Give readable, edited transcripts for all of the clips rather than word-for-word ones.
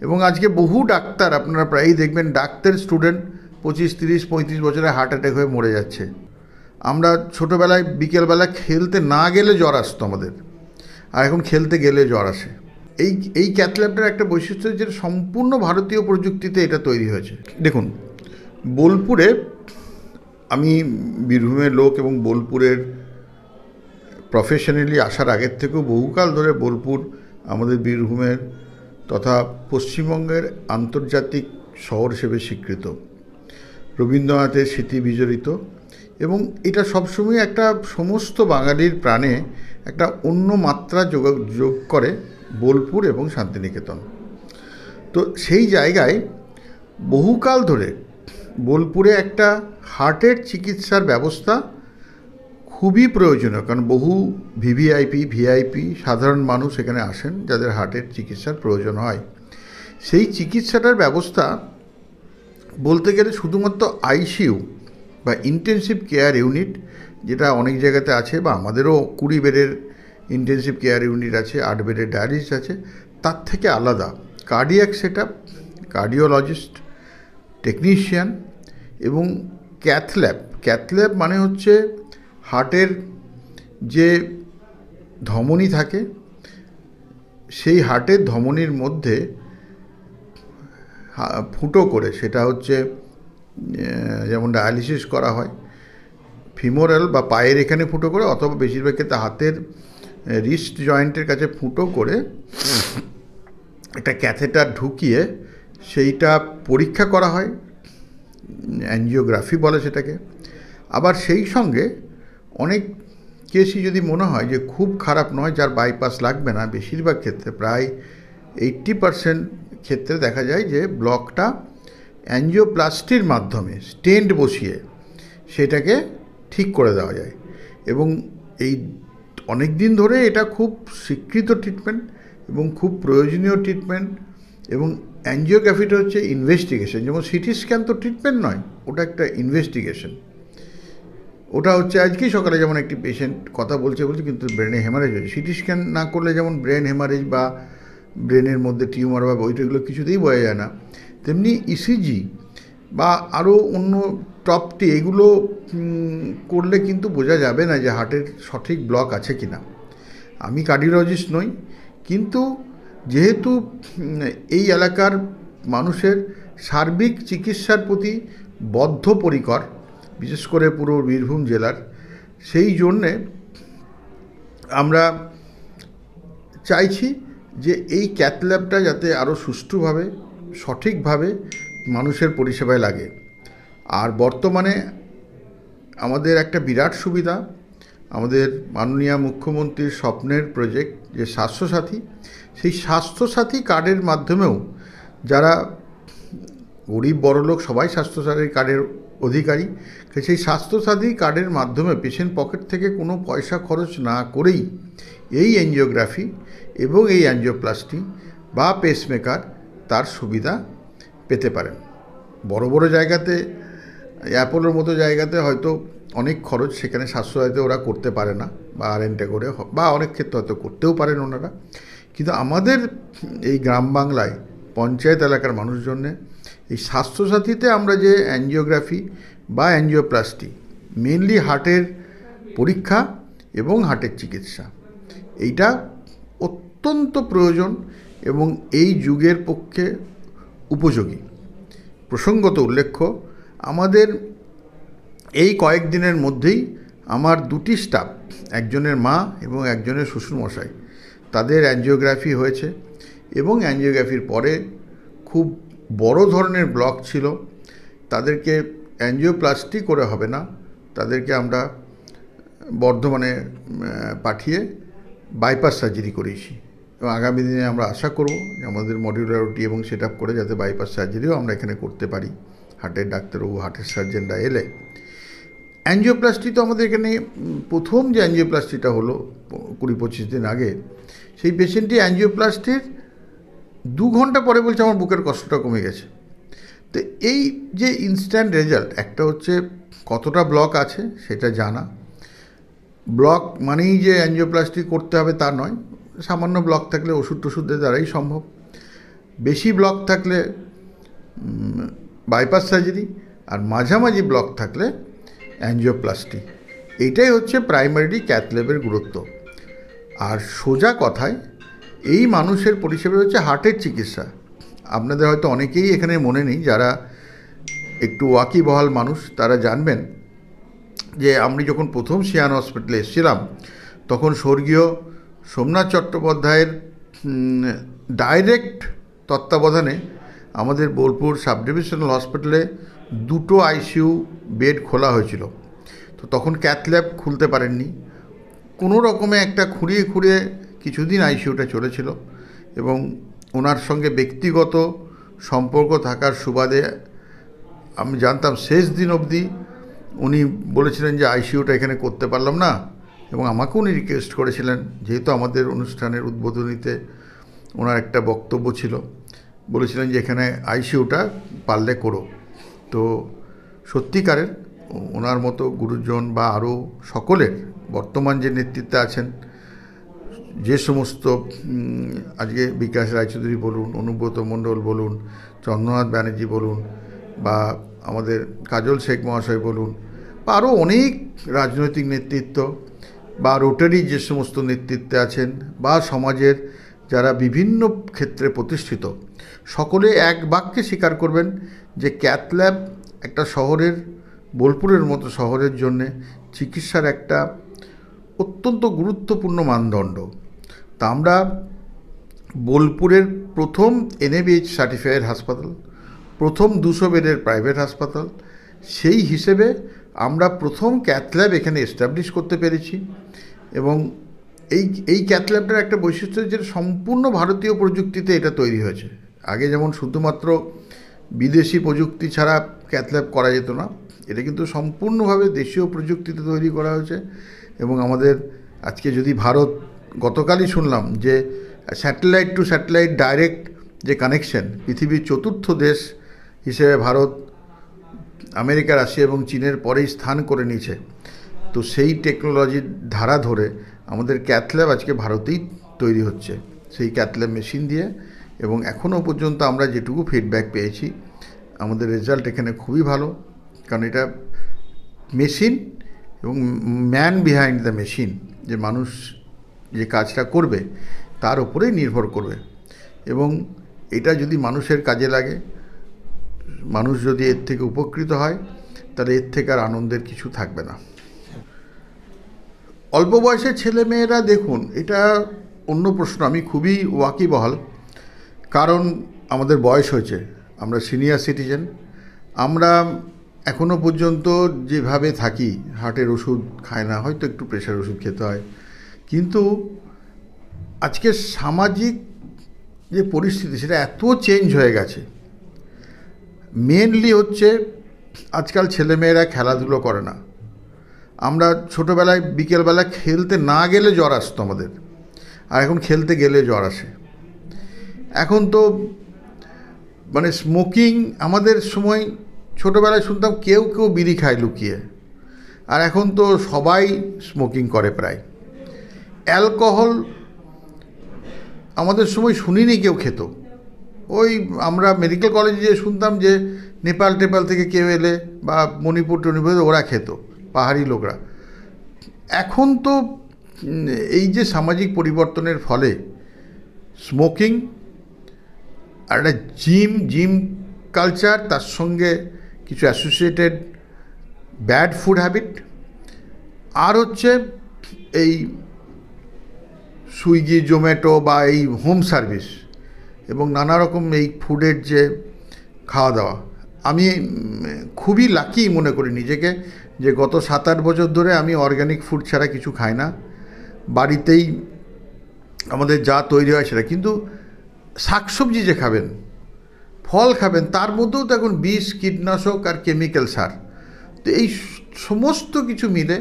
এবং আজকে বহু ডাক্তার আপনারা প্রায়ই দেখবেন ডাক্তার স্টুডেন্ট 25, 30, 35 বছরে হার্ট অ্যাটাক হয়ে মরে যাচ্ছে। আমরা ছোটোবেলায় বিকেলবেলা খেলতে না গেলে জ্বর আসতো আমাদের, আর এখন খেলতে গেলে জ্বর আসে। এই ক্যাথ ল্যাবটার একটা বৈশিষ্ট্য যেটা সম্পূর্ণ ভারতীয় প্রযুক্তিতে এটা তৈরি হয়েছে। দেখুন, বোলপুরে, আমি বীরভূমের লোক এবং বোলপুরের প্রফেশনালি আসার আগের থেকেও বহুকাল ধরে বোলপুর আমাদের বীরভূমের তথা পশ্চিমবঙ্গের আন্তর্জাতিক শহর হিসেবে স্বীকৃত, রবীন্দ্রনাথের স্মৃতি বিজড়িত, এবং এটা সবসময় একটা সমস্ত বাঙালির প্রাণে একটা অন্য মাত্রা যোগ করে বোলপুর এবং শান্তিনিকেতন। তো সেই জায়গায় বহুকাল ধরে বোলপুরে একটা হার্টের চিকিৎসার ব্যবস্থা খুবই প্রয়োজনীয়, কারণ বহু ভিআইপি সাধারণ মানুষ এখানে আসেন যাদের হার্টের চিকিৎসার প্রয়োজন হয়। সেই চিকিৎসাটার ব্যবস্থা বলতে গেলে শুধুমাত্র আইসিইউ বা ইন্টেনসিভ কেয়ার ইউনিট, যেটা অনেক জায়গাতে আছে, বা আমাদেরও 20 বেডের ইন্টেনসিভ কেয়ার ইউনিট আছে, 8 বেডের ডায়ালিসিস আছে, তার থেকে আলাদা cardiac set up, cardiologist, technician এবং ক্যাথ ল্যাব মানে হচ্ছে হার্টের যে ধমনী থাকে, সেই হার্টের ধমনীর মধ্যে ফুটো করে, সেটা হচ্ছে যেমন ডায়ালিসিস করা হয় ফিমোরাল বা পায়ের এখানে ফুটো করে, অথবা বেশিরভাগ ক্ষেত্রে হাতের রিস্ট জয়েন্টের কাছে ফুটো করে একটা ক্যাথেটার ঢুকিয়ে সেইটা পরীক্ষা করা হয়, অ্যাঞ্জিওগ্রাফি বলে সেটাকে। আবার সেই সঙ্গে অনেক কেসই যদি মনে হয় যে খুব খারাপ নয়, যার বাইপাস লাগবে না, বেশিরভাগ ক্ষেত্রে প্রায় 80% ক্ষেত্রে দেখা যায় যে ব্লকটা অ্যাঞ্জিওপ্লাস্টির মাধ্যমে স্টেন্ট বসিয়ে সেটাকে ঠিক করে দেওয়া যায়। এবং এই অনেক দিন ধরে এটা খুব স্বীকৃত ট্রিটমেন্ট এবং খুব প্রয়োজনীয় ট্রিটমেন্ট। এবং অ্যাঞ্জিওগ্রাফিটা হচ্ছে ইনভেস্টিগেশন, যেমন সিটি স্ক্যান তো ট্রিটমেন্ট নয়, ওটা একটা ইনভেস্টিগেশন। ওটা হচ্ছে আজকেই সকালে যেমন একটি পেশেন্ট কথা বলছে কিন্তু ব্রেনে হেমারেজ হয়েছে, সিটি স্ক্যান না করলে যেমন ব্রেন হেমারেজ বা ব্রেনের মধ্যে টিউমার বা ওইটাগুলো কিছুতেই বোঝা যায় না, তেমনি ইসিজি বা আরও অন্য টপটি এগুলো করলে কিন্তু বোঝা যাবে না যে হার্টের সঠিক ব্লক আছে কি না। আমি কার্ডিওলজিস্ট নই, কিন্তু যেহেতু এই এলাকার মানুষের সার্বিক চিকিৎসার প্রতি বদ্ধপরিকর, বিশেষ করে পুরো বীরভূম জেলার, সেই জন্যে আমরা চাইছি যে এই ক্যাথ ল্যাবটা যাতে আরও সুষ্ঠুভাবে সঠিকভাবে মানুষের পরিষেবায় লাগে। আর বর্তমানে আমাদের একটা বিরাট সুবিধা, আমাদের মাননীয় মুখ্যমন্ত্রীর স্বপ্নের প্রজেক্ট যে স্বাস্থ্যসাথী, সেই স্বাস্থ্যসাথী কার্ডের মাধ্যমেও যারা গরিব বড়লোক সবাই স্বাস্থ্যসাথী কার্ডের অধিকারী, সেই স্বাস্থ্যসাথী কার্ডের মাধ্যমে পেশেন্ট পকেট থেকে কোনো পয়সা খরচ না করেই এই অ্যাঞ্জিওগ্রাফি এবং এই অ্যাঞ্জিওপ্লাস্টি বা পেসমেকার তার সুবিধা পেতে পারেন। বড় বড় জায়গাতে, অ্যাপোলোর মতো জায়গাতে হয়তো অনেক খরচ, সেখানে স্বাস্থ্যসাথীতে ওরা করতে পারে না, বা আরএনটে করে, বা অনেক ক্ষেত্রে হয়তো করতেও পারেন ওনারা। কিন্তু আমাদের এই গ্রাম বাংলায় পঞ্চায়েত এলাকার মানুষজনে এই স্বাস্থ্যসাথীতে আমরা যে অ্যাঞ্জিওগ্রাফি বা অ্যাঞ্জিওপ্লাস্টি, মেনলি হার্টের পরীক্ষা এবং হার্টের চিকিৎসা, এইটা অত্যন্ত প্রয়োজন এবং এই যুগের পক্ষে উপযোগী। প্রসঙ্গত উল্লেখ্য, আমাদের এই কয়েকদিনের মধ্যেই আমার 2টি স্টাফ, একজনের মা এবং একজনের শ্বশুরমশাই, তাদের অ্যাঞ্জিওগ্রাফি হয়েছে এবং অ্যাঞ্জিওগ্রাফির পরে খুব বড় ধরনের ব্লক ছিল, তাদেরকে অ্যাঞ্জিওপ্লাস্টি করে হবে না, তাদেরকে আমরা বর্ধমানে পাঠিয়ে বাইপাস সার্জারি করিয়েছি। এবং আগামী দিনে আমরা আশা করব যে আমাদের মডিউলারিটি এবং সেট আপ করে যাতে বাইপাস সার্জারিও আমরা এখানে করতে পারি, হার্টের ডাক্তারবাবু, হার্টের সার্জনরা এলে। অ্যাঞ্জিওপ্লাস্টি তো আমাদের এখানে প্রথম যে অ্যাঞ্জিওপ্লাস্টিটা হলো 20-25 দিন আগে, সেই পেশেন্টটি অ্যাঞ্জিওপ্লাস্টির 2 ঘন্টা পরে বলছে আমার বুকের কষ্টটা কমে গেছে। তো এই যে ইনস্ট্যান্ট রেজাল্ট, একটা হচ্ছে কতটা ব্লক আছে সেটা জানা, ব্লক মানেই যে অ্যাঞ্জিওপ্লাস্টি করতে হবে তা নয়, সামান্য ব্লক থাকলে ওষুধ টষুধের দ্বারাই সম্ভব। বেশি ব্লক থাকলে বাইপাস সার্জারি, আর মাঝামাঝি ব্লক থাকলে অ্যাঞ্জিওপ্লাস্টি। এইটাই হচ্ছে প্রাইমারি ক্যাথ ল্যাবের গুরুত্ব। আর সোজা কথায় এই মানুষের পরিষেবা হচ্ছে হার্টের চিকিৎসা। আপনাদের হয়তো অনেকেই এখানে মনে নেই, যারা একটু ওয়াকিবহাল মানুষ তারা জানবেন যে আমি যখন প্রথম সিয়ান হসপিটালে এসেছিলাম তখন স্বর্গীয় সোমনাথ চট্টোপাধ্যায়ের ডাইরেক্ট তত্ত্বাবধানে আমাদের বোলপুর সাব ডিভিশনাল হসপিটালে 2টো আইসিইউ বেড খোলা হয়েছিল। তো তখন ক্যাথ ল্যাব খুলতে পারেননি, কোনো রকমে একটা খুঁড়িয়ে খুঁড়িয়ে কিছুদিন আইসিইউটা চলেছিল। এবং ওনার সঙ্গে ব্যক্তিগত সম্পর্ক থাকার সুবাদে আমি জানতাম শেষ দিন অবধি উনি বলেছিলেন যে আইসিইউটা এখানে করতে পারলাম না, এবং আমাকেও উনি রিকোয়েস্ট করেছিলেন, যেহেতু আমাদের অনুষ্ঠানের উদ্বোধনীতে ওনার একটা বক্তব্য ছিল, বলেছিলেন যে এখানে আইসিইউটা পারলে করো। তো সত্যিকারের ওনার মতো গুরুজন বা আরও সকলের বর্তমান যে নেতৃত্বে আছেন, যে সমস্ত আজকে বিকাশ রায়চৌধুরী বলুন, অনুব্রত মণ্ডল বলুন, চন্দ্রনাথ ব্যানার্জি বলুন, বা আমাদের কাজল শেখ মহাশয় বলুন, বা আরও অনেক রাজনৈতিক নেতৃত্ব, বা রোটারি যে সমস্ত নেতৃত্বে আছেন, বা সমাজের যারা বিভিন্ন ক্ষেত্রে প্রতিষ্ঠিত, সকলে এক বাক্যে স্বীকার করবেন যে ক্যাথ ল্যাব একটা শহরের, বোলপুরের মতো শহরের জন্যে চিকিৎসার একটা অত্যন্ত গুরুত্বপূর্ণ মানদণ্ড। তা আমরা বোলপুরের প্রথম NABH সার্টিফাইড হাসপাতাল, প্রথম 200 বেডের প্রাইভেট হাসপাতাল, সেই হিসেবে আমরা প্রথম ক্যাথ ল্যাব এখানে এস্টাবলিশ করতে পেরেছি। এবং এই ক্যাথ ল্যাবটার একটা বৈশিষ্ট্য যে সম্পূর্ণ ভারতীয় প্রযুক্তিতে এটা তৈরি হয়েছে। আগে যেমন শুধুমাত্র বিদেশি প্রযুক্তি ছাড়া ক্যাথ ল্যাব করা যেত না, এটা কিন্তু সম্পূর্ণভাবে দেশীয় প্রযুক্তিতে তৈরি করা হয়েছে। এবং আমাদের আজকে যদি ভারত, গতকালই শুনলাম যে স্যাটেলাইট টু স্যাটেলাইট ডাইরেক্ট যে কানেকশন, পৃথিবীর 4র্থ দেশ হিসেবে ভারত আমেরিকা, রাশিয়া এবং চীনের পরেই স্থান করে নিয়েছে। তো সেই টেকনোলজির ধারা ধরে আমাদের ক্যাথ ল্যাব আজকে ভারতেই তৈরি হচ্ছে, সেই ক্যাথ ল্যাব মেশিন দিয়ে। এবং এখনও পর্যন্ত আমরা যেটুকু ফিডব্যাক পেয়েছি, আমাদের রেজাল্ট এখানে খুবই ভালো, কারণ এটা মেশিন এবং ম্যান বিহাইন্ড দ্য মেশিন, যে মানুষ যে কাজটা করবে তার উপরেই নির্ভর করবে। এবং এটা যদি মানুষের কাজে লাগে, মানুষ যদি এর থেকে উপকৃত হয়, তাহলে এর থেকে আর আনন্দের কিছু থাকবে না। অল্প বয়সের ছেলেমেয়েরা দেখুন, এটা অন্য প্রশ্ন। আমি খুবই ওয়াকিবহাল, কারণ আমাদের বয়স হয়েছে, আমরা সিনিয়র সিটিজেন, আমরা এখনও পর্যন্ত যেভাবে থাকি, হার্টের ওষুধ খায় না, হয়তো একটু প্রেশার ওষুধ খেতে হয়। কিন্তু আজকে সামাজিক যে পরিস্থিতি, সেটা এত চেঞ্জ হয়ে গেছে। মেনলি হচ্ছে আজকাল ছেলেমেয়েরা খেলাধুলো করে না। আমরা ছোটোবেলায় বিকেলবেলা খেলতে না গেলে জ্বর আসতো আমাদের, আর এখন খেলতে গেলে জ্বর আসে। এখন তো মানে স্মোকিং, আমাদের সময় ছোটোবেলায় শুনতাম কেউ কেউ বিড়ি খায় লুকিয়ে, আর এখন তো সবাই স্মোকিং করে প্রায়। অ্যালকোহল আমাদের সময় শুনিনি কেউ খেত। ওই আমরা মেডিকেল কলেজে যে শুনতাম যে নেপাল টেপাল থেকে কেউ এলে বা মণিপুর টনিপুর ওরা খেত, পাহাড়ি লোকরা। এখন তো এই যে সামাজিক পরিবর্তনের ফলে স্মোকিং আর একটা জিম কালচার, তার সঙ্গে কিছু অ্যাসোসিয়েটেড ব্যাড ফুড হ্যাবিট, আর হচ্ছে এই সুইগি, জোম্যাটো বা এই হোম সার্ভিস এবং নানা রকম এই ফুডের যে খাওয়া দাওয়া। আমি খুবই লাকি মনে করি নিজেকে যে গত 7-8 বছর ধরে আমি অর্গ্যানিক ফুড ছাড়া কিছু খাই না। বাড়িতেই আমাদের যা তৈরি হয় সেটা, কিন্তু শাকসবজি যে খাবেন, ফল খাবেন, তার মধ্যেও তো এখন বিষ, কীটনাশক আর কেমিক্যাল সার। তো এই সমস্ত কিছু মিলে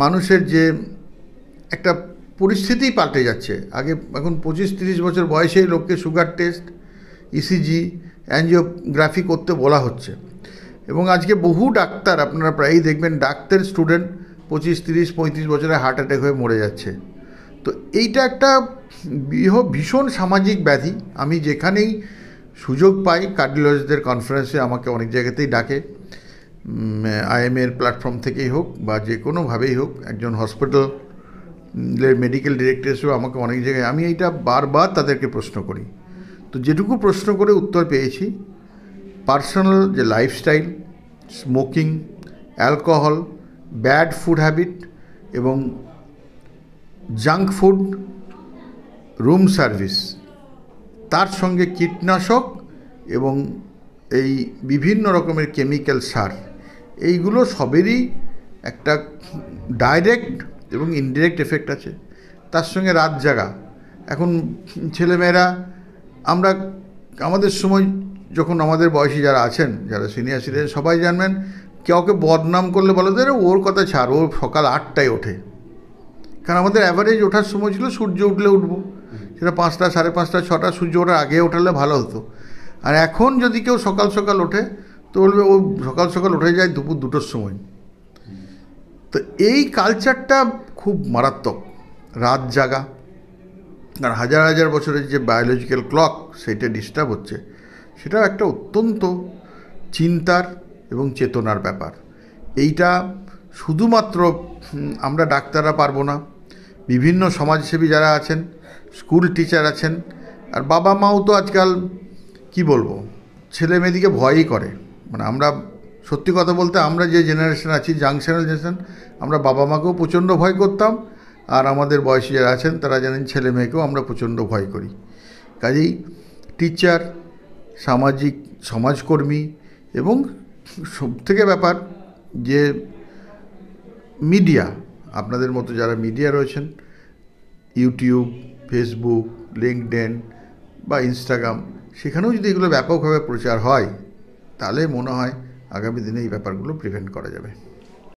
মানুষের যে একটা পরিস্থিতিই পাল্টে যাচ্ছে। আগে এখন 25-30 বছর বয়সেই লোককে সুগার টেস্ট, ECG, অ্যাঞ্জিওগ্রাফি করতে বলা হচ্ছে। এবং আজকে বহু ডাক্তার, আপনারা প্রায়ই দেখবেন ডাক্তার স্টুডেন্ট 25, 30, 35 বছরে হার্ট অ্যাটাক হয়ে মরে যাচ্ছে। তো এইটা একটা ভীষণ সামাজিক ব্যাধি। আমি যেখানেই সুযোগ পাই, কার্ডিওলজিস্টদের কনফারেন্সে আমাকে অনেক জায়গাতেই ডাকে, আইএমএর প্ল্যাটফর্ম থেকেই হোক বা যে কোনোভাবেই হোক, একজন হসপিটালের মেডিকেল ডিরেক্টর হিসেবে আমাকে অনেক জায়গায়, আমি এইটা বারবার তাদেরকে প্রশ্ন করি। তো যেটুকু প্রশ্ন করে উত্তর পেয়েছি, পার্সোনাল যে lifestyle, smoking, alcohol, bad food habit এবং জাঙ্ক ফুড, রুম সার্ভিস, তার সঙ্গে কীটনাশক এবং এই বিভিন্ন রকমের কেমিক্যাল সার, এইগুলো সবেরই একটা ডাইরেক্ট এবং ইনডিরেক্ট এফেক্ট আছে। তার সঙ্গে রাত জাগা। এখন ছেলেমেয়েরা, আমরা আমাদের সময় যখন আমাদের বয়সী যারা আছেন, যারা সিনিয়র সিটিজেন, সবাই জানবেন, কাউকে বদনাম করলে বলে দেয় ওর কথা ছাড়, ও সকাল 8টায় ওঠে। কারণ আমাদের অ্যাভারেজ ওঠার সময় ছিল সূর্য উঠলে উঠবো, সেটা 5টা, 5:30, 6টা, সূর্য ওঠার আগে ওঠালে ভালো হতো। আর এখন যদি কেউ সকাল সকাল ওঠে তো বলবে ও সকাল সকাল উঠে যায় দুপুর 2টোর সময়। তো এই কালচারটা খুব মারাত্মক, রাত জাগা। আর হাজার হাজার বছরের যে বায়োলজিক্যাল ক্লক, সেইটা ডিস্টার্ব হচ্ছে, সেটাও একটা অত্যন্ত চিন্তার এবং চেতনার ব্যাপার। এইটা শুধুমাত্র আমরা ডাক্তাররা পারবো না, বিভিন্ন সমাজসেবী যারা আছেন, স্কুল টিচার আছেন, আর বাবা মাও তো আজকাল কি বলবো, ছেলে মেয়েদিকে ভয়ই করে। মানে আমরা সত্যি কথা বলতে, আমরা যে জেনারেশন আছি, জাংশনাল জেনারেশন, আমরা বাবা মাকেও প্রচণ্ড ভয় করতাম, আর আমাদের বয়সী যারা আছেন তারা জানেন ছেলে মেয়েকেও আমরা প্রচণ্ড ভয় করি। কাজেই টিচার, সামাজিক সমাজকর্মী এবং সবথেকে ব্যাপার যে মিডিয়া, আপনাদের মতো যারা মিডিয়া রয়েছেন, ইউটিউব, ফেসবুক, লিঙ্কডইন বা ইনস্টাগ্রাম, সেখানেও যদি এগুলো ব্যাপকভাবে প্রচার হয়, তাহলে মনে হয় আগামী দিনে এই ব্যাপারগুলো প্রিভেন্ট করা যাবে।